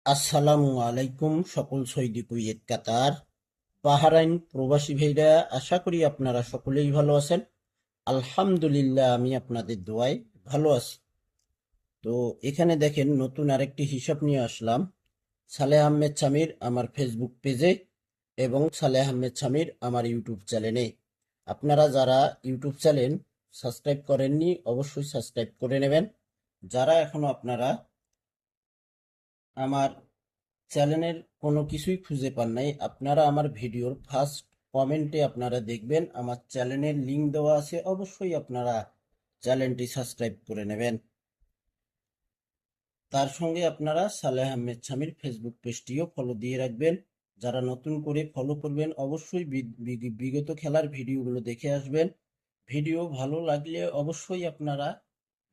আসসালামু আলাইকুম সকল সৌদি কুয়েত কাতার বাহরাইন প্রবাসী ভাইরা, আশা করি আপনারা সকলেই ভালো আছেন। আলহামদুলিল্লাহ, আমি আপনাদের দোয়ায় ভালো আছি। তো এখানে দেখেন, নতুন আরেকটি হিসাব নিয়ে আসলাম সালেহ আহমেদ সামির আমার ফেসবুক পেজে এবং সালেহ আহমেদ সামির আমার ইউটিউব চ্যানেলে। আপনারা যারা ইউটিউব চ্যানেল সাবস্ক্রাইব করেননি, অবশ্যই সাবস্ক্রাইব করে নেবেন। যারা এখনো আপনারা আমার চ্যানেলের কোনো কিছুই খুঁজে পান নাই, আপনারা আমার ভিডিওর ফার্স্ট কমেন্টে আপনারা দেখবেন আমার চ্যানেলের লিংক দেওয়া আছে, অবশ্যই আপনারা চ্যানেলটি সাবস্ক্রাইব করে নেবেন। তার সঙ্গে আপনারা সালেহ আহমেদ সামির ফেসবুক পেজটিও ফলো দিয়ে রাখবেন। যারা নতুন করে ফলো করবেন, অবশ্যই বিগত খেলার ভিডিওগুলো দেখে আসবেন। ভিডিও ভালো লাগলে অবশ্যই আপনারা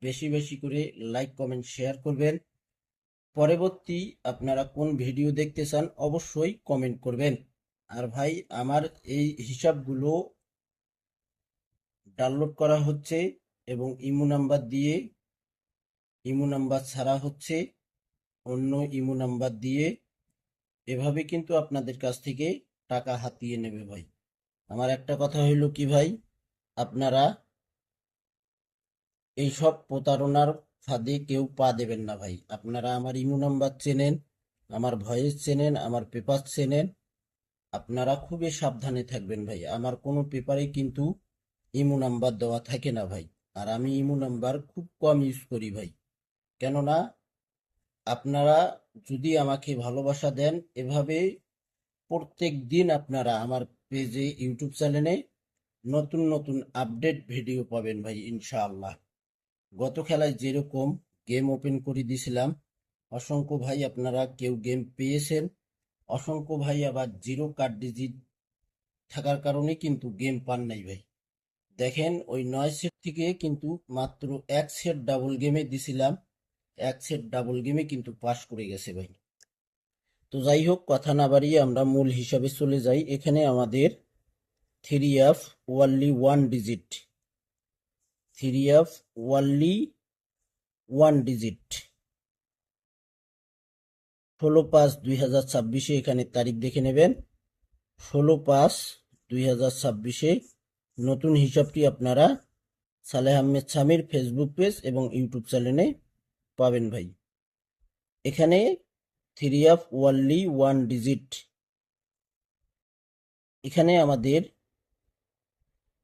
বেশি বেশি করে লাইক কমেন্ট শেয়ার করবেন। পরবর্তী আপনারা কোন ভিডিও দেখতে চান অবশ্যই কমেন্ট করবেন। আর ভাই, আমার এই হিসাবগুলো ডাউনলোড করা হচ্ছে এবং ইমো নাম্বার দিয়ে, ইমো নাম্বার ছাড়া হচ্ছে অন্য ইমো নাম্বার দিয়ে, এভাবে কিন্তু আপনাদের কাছ থেকে টাকা হাতিয়ে নেবে ভাই। আমার একটা কথা হইল কি ভাই, আপনারা এইসব প্রতারণার ফাঁদে কেউ পা দেবেন না ভাই। আপনারা আমার ইমো নাম্বার চেনেন, আমার ভয়েস চেনেন, আমার পেপার চেনেন। আপনারা খুবই সাবধানে থাকবেন ভাই। আমার কোনো পেপারে কিন্তু ইমো নাম্বার দেওয়া থাকে না ভাই। আর আমি ইমো নাম্বার খুব কম ইউজ করি ভাই। কেননা আপনারা যদি আমাকে ভালোবাসা দেন, এভাবে প্রত্যেক দিন আপনারা আমার পেজে, ইউটিউব চ্যানেলে নতুন নতুন আপডেট ভিডিও পাবেন ভাই, ইনশাআল্লাহ। গত খেলায় যেরকম গেম ওপেন করে দিয়েছিলাম, অসংখ্য ভাই আপনারা কেউ গেম পেয়েছেন, অসংখ্য ভাই আবার জিরো কার্ড ডিজিট থাকার কারণে কিন্তু গেম পান নাই ভাই। দেখেন, ওই 9 সেট থেকে কিন্তু মাত্র 1 সেট ডাবল গেমে দিছিলাম, 1 সেট ডাবল গেমে কিন্তু পাস করে গেছে ভাই। তো যাই হোক, কথা না বাড়িয়ে আমরা মূল হিসাবে চলে যাই। এখানে আমাদের three of only one digit, three of only one digit 16/5/2026, এখানে তারিখ দেখে নেবেন। 16/5/2026 নতুন হিসাবটি আপনারা সালেহ আহমেদ সামির ফেসবুক পেজ এবং ইউটিউব চ্যানেলে পাবেন ভাই। এখানে three of only one digit, এখানে আমাদের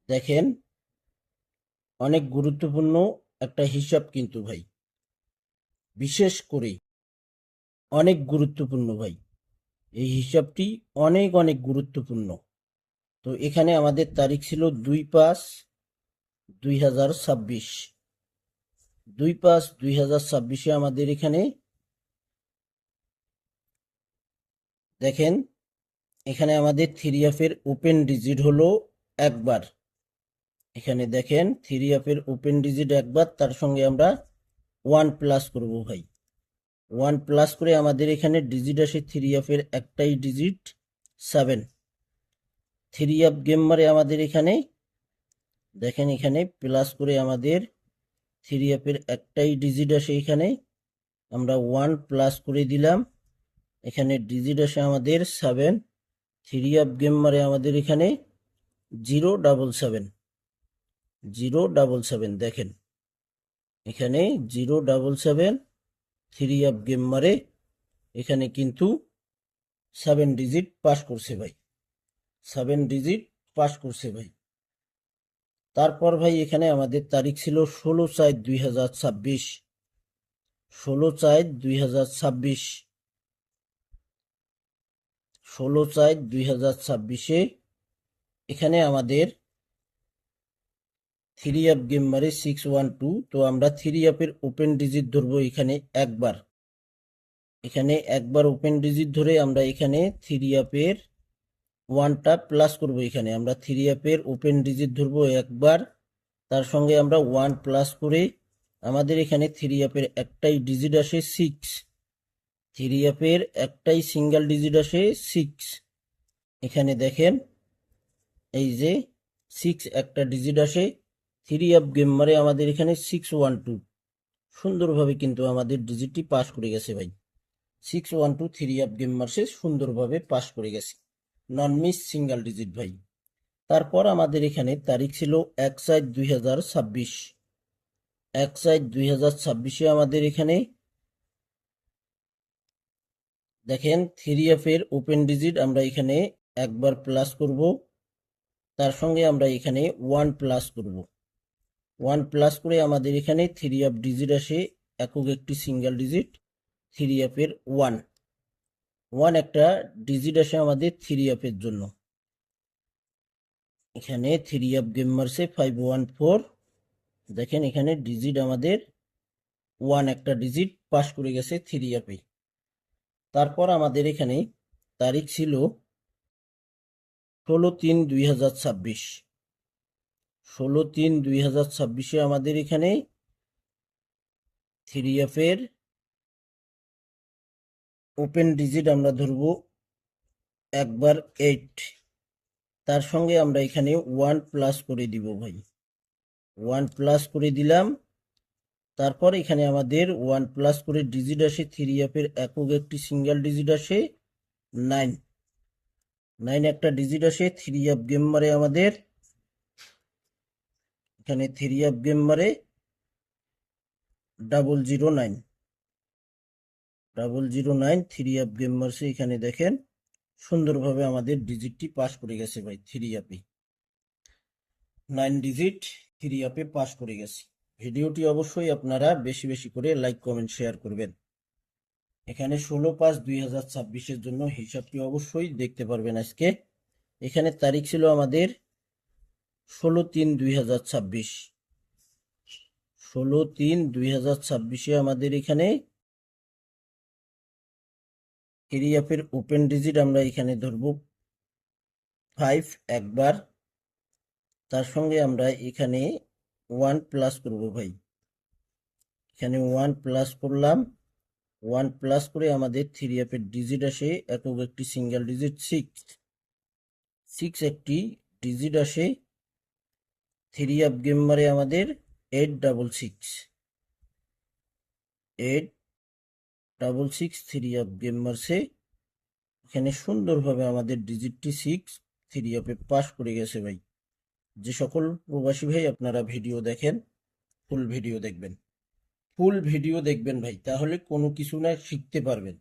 দেখেন অনেক গুরুত্বপূর্ণ একটা হিসাব কিন্তু ভাই, বিশেষ করে অনেক গুরুত্বপূর্ণ ভাই। এই হিসাবটি অনেক অনেক গুরুত্বপূর্ণ। তো এখানে আমাদের তারিখ ছিল 2/5/2026, 2/5/2026 আমাদের এখানে দেখেন, এখানে আমাদের থ্রি অফের ওপেন ডিজিট হলো একবার। এখানে দেখেন থ্রি অফের ওপেন ডিজিট একবার, তার সঙ্গে আমরা ওয়ান প্লাস করব ভাই। ওয়ান প্লাস করে আমাদের এখানে ডিজিট আসে থ্রি অফের একটাই ডিজিট 7। থ্রি অফ গেম মারে আমাদের এখানে দেখেন, এখানে প্লাস করে আমাদের থ্রি অফের একটাই ডিজিট আসে, এখানে আমরা ওয়ান প্লাস করে দিলাম, এখানে ডিজিট আসে আমাদের 7। থ্রি অফ গেম মারে আমাদের এখানে 077, 077 দেখেন, এখানে 077 থ্রি অফ গেম মারে, এখানে কিন্তু 7 ডিজিট পাস করছে ভাই, 7 ডিজিট পাস করছে ভাই। তারপর ভাই এখানে আমাদের তারিখ ছিল 16/4/2026, 16/4/2026, 16/4/2026 এখানে আমাদের থ্রি অফ গেম মারে 612। তো আমরা থ্রি অফের ওপেন ডিজিট ধরবো এখানে একবার, এখানে একবার ওপেন ডিজিট ধরে আমরা এখানে থ্রি অফের ওয়ানটা প্লাস করব। এখানে আমরা থ্রি অফের ওপেন ডিজিট ধরবো একবার, তার সঙ্গে আমরা ওয়ান প্লাস করে আমাদের এখানে থ্রি অফের একটাই ডিজিট আসে 6, থ্রি অফের একটাই সিঙ্গেল ডিজিট আসে 6। এখানে দেখেন এই যে 6 একটা ডিজিট আসে, থ্রি অফ গেম মারে আমাদের এখানে 612, সুন্দরভাবে কিন্তু আমাদের ডিজিটটি পাস করে গেছে ভাই। 612 3 অফ গেম মার্সে সুন্দরভাবে পাস করে গেছে, নন মিস, সিঙ্গেল ডিজিট ভাই। তারপর আমাদের এখানে তারিখ ছিল 1/7/2026। 1/7/2026-এ আমাদের এখানে দেখেন 3 এর ওপেন ডিজিট আমরা এখানে একবার প্লাস করব, তার সঙ্গে আমরা এখানে 1 প্লাস করব। 1 প্লাস করে আমাদের এখানে 3 ডিজিট আসে, একক একটি সিঙ্গেল ডিজিট, 3 এর 1 একটা ডিজিট আসে আমাদের 3 এর জন্য। এখানে 3 গেম মারছে 514, দেখেন এখানে ডিজিট আমাদের 1 একটা ডিজিট পাস করে গেছে 3 তারপর আমাদের এখানে তারিখ ছিল 16/3/2026। 16/3/2026-এ আমাদের এখানে 3 এর ওপেন ডিজিট আমরা ধরবো একবার 8, তার সঙ্গে আমরা এখানে 1 প্লাস করে দিব ভাই, 1 প্লাস করে দিলাম। তারপর এখানে আমাদের 1 প্লাস করে ডিজিট আসে 3 এর একক একটি সিঙ্গেল ডিজিট আসে 9, একটা ডিজিট আসে 3 গেম মারে আমাদের এখানে 3 গেম মারে 009, 3 গেম মারছে। এখানে দেখেন সুন্দরভাবে আমাদের ডিজিটটি পাস করে গেছে ভাই, 9 ডিজিট 3 পাস করে গেছে। ভিডিওটি অবশ্যই আপনারা বেশি বেশি করে লাইক কমেন্ট শেয়ার করবেন। এখানে 16/5/2026-এর জন্য হিসাবটি অবশ্যই দেখতে পারবেন আজকে। এখানে তারিখ ছিল আমাদের 16/3/2026। 16/3/2026-এ আমাদের এখানে 3 ওপেন ডিজিট আমরা এখানে ধরবো 5 একবার, তার সঙ্গে আমরা এখানে 1 প্লাস করব ভাই, এখানে 1 প্লাস করলাম। 1 প্লাস করে আমাদের 3 ডিজিট আসে একক একটি সিঙ্গেল ডিজিট 6 একটি ডিজিট আসে 3 গেম মারে আমাদের 866 3 গেম মারছে। এখানে সুন্দরভাবে আমাদের ডিজিটটি 6 3 পাস করে গেছে ভাই। যে সকল প্রবাসী ভাই আপনারা ভিডিও দেখেন, ফুল ভিডিও দেখবেন, ভাই, তাহলে কোনো কিছু না শিখতে পারবেন।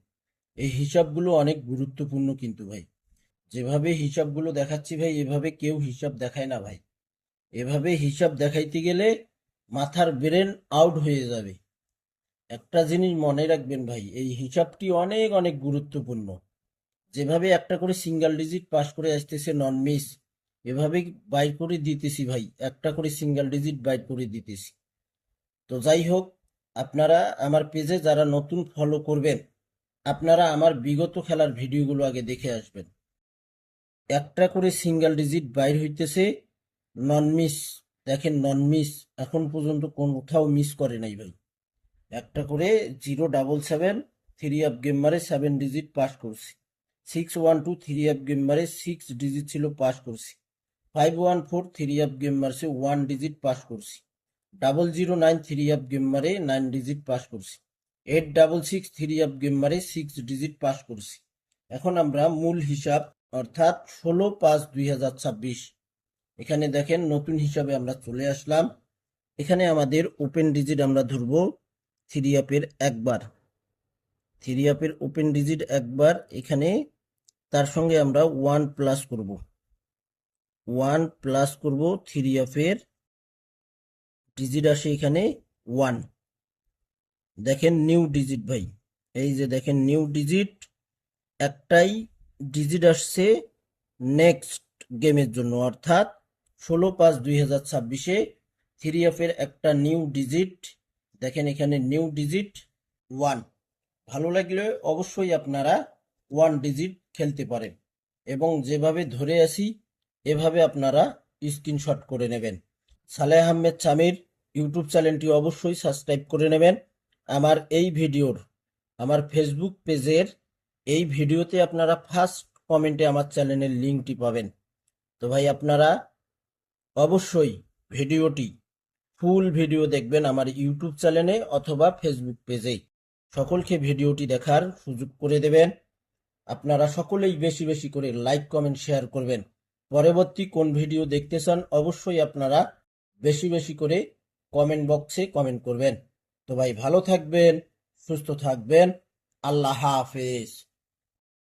এই হিসাবগুলো অনেক গুরুত্বপূর্ণ কিন্তু ভাই, যেভাবে হিসাবগুলো দেখাচ্ছি ভাই এভাবে কেউ হিসাব দেখায় না ভাই। এভাবে হিসাব দেখাইতে গেলে মাথার ব্রেন আউট হয়ে যাবে। একটা জিনিস মনে রাখবেন ভাই, এই হিসাবটি অনেক অনেক গুরুত্বপূর্ণ। যেভাবে একটা করে সিঙ্গেল ডিজিট পাস করে আসতেছে নন মিস, এভাবে বাইর করে দিতেছি ভাই, একটা করে সিঙ্গেল ডিজিট বাইর করে দিতেছি। তো যাই হোক, আপনারা আমার পেজে যারা নতুন ফলো করবেন, আপনারা আমার বিগত খেলার ভিডিওগুলো আগে দেখে আসবেন। একটা করে সিঙ্গেল ডিজিট বাইর হইতেছে নন মিস, দেখেন নন মিস এখন পর্যন্ত কোথাও মিস করে নাই ভাই। একটা করে 077 3 গেম মারে 7 ডিজিট পাস করছি। 612 3 গেম মারে 6 ডিজিট ছিল, পাস করছি। 514 3 গেম মারছে 1 ডিজিট পাস করছি। 009 3 গেম মারে 9 ডিজিট পাস করছি। 866 3 গেম মারে 6 ডিজিট পাস করছি। এখন আমরা মূল হিসাব অর্থাৎ 16/5/2026, এখানে দেখেন নতুন হিসাবে আমরা চলে আসলাম। এখানে আমাদের ওপেন ডিজিট আমরা ধরবো 3 একবার, 3 ওপেন ডিজিট একবার, এখানে তার সঙ্গে আমরা 1 প্লাস করব, 1 প্লাস করব 3 ডিজিট আসে এখানে 1। দেখেন নিউ ডিজিট ভাই, এই যে দেখেন নিউ ডিজিট, একটাই ডিজিট আসছে নেক্সট গেমের জন্য, অর্থাৎ 16/5/2026-এ 3 একটা নিউ ডিজিট, দেখেন এখানে নিউ ডিজিট 1। ভালো লাগলে অবশ্যই আপনারা 1 ডিজিট খেলতে পারেন, এবং যেভাবে ধরে আসি এভাবে আপনারা স্ক্রিনশট করে নেবেন। সালেহ আহমেদ সামির ইউটিউব চ্যানেলটি অবশ্যই সাবস্ক্রাইব করে নেবেন। আমার এই ভিডিওর, আমার ফেসবুক পেজের এই ভিডিওতে আপনারা ফার্স্ট কমেন্টে আমার চ্যানেলের লিঙ্কটি পাবেন। তো ভাই আপনারা অবশ্যই ভিডিওটি ফুল ভিডিও দেখবেন আমার ইউটিউব চ্যানেলে অথবা ফেসবুক পেজে। সকলকে ভিডিওটি দেখার সুযোগ করে দেবেন। আপনারা সকলেই বেশি বেশি করে লাইক কমেন্ট শেয়ার করবেন। পরবর্তী কোন ভিডিও দেখতে চান অবশ্যই আপনারা বেশি বেশি করে কমেন্ট বক্সে কমেন্ট করবেন। তো ভাই ভালো থাকবেন, সুস্থ থাকবেন। আল্লাহ হাফেজ।